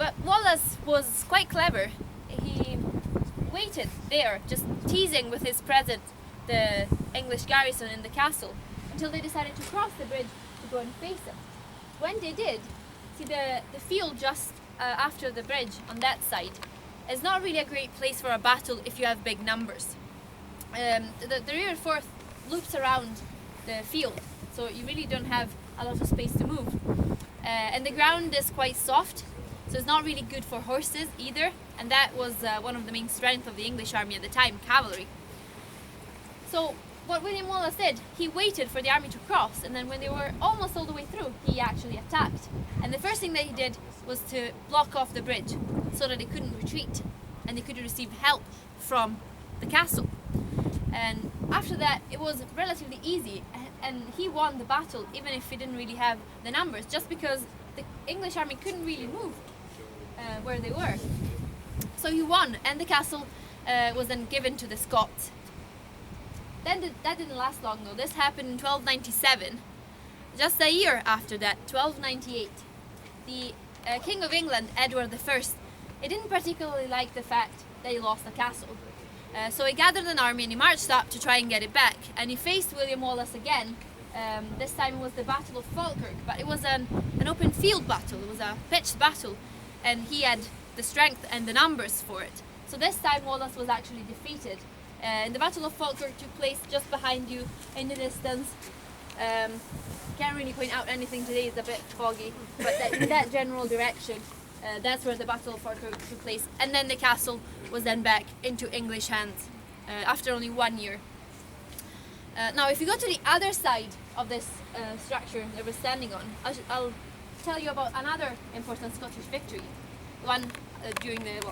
But Wallace was quite clever. He waited there, just teasing with his presence the English garrison in the castle, until they decided to cross the bridge to go and face it. When they did, see the field just after the bridge on that side is not really a great place for a battle if you have big numbers. The rear fourth loops around the field, so you really don't have a lot of space to move. And the ground is quite soft, so it's not really good for horses either, and that was one of the main strengths of the English army at the time, cavalry. So what William Wallace did, he waited for the army to cross, and then when they were almost all the way through, he actually attacked. And the first thing that he did was to block off the bridge so that they couldn't retreat and they could receive help from the castle. And after that, it was relatively easy, and he won the battle even if he didn't really have the numbers, just because the English army couldn't really move where they were. So he won, and the castle was then given to the Scots. Then that didn't last long though. This happened in 1297. Just a year after that, 1298, the King of England, Edward I, he didn't particularly like the fact that he lost the castle. So he gathered an army and he marched up to try and get it back. And he faced William Wallace again. This time it was the Battle of Falkirk, but it was an open field battle. It was a pitched battle, and he had the strength and the numbers for it. So this time Wallace was actually defeated. The Battle of Falkirk took place just behind you in the distance. Can't really point out anything today, it's a bit foggy, but in that general direction, that's where the Battle of Falkirk took place. And then the castle was then back into English hands after only 1 year. Now if you go to the other side of this structure that we're standing on, I'll tell you about another important Scottish victory, one during the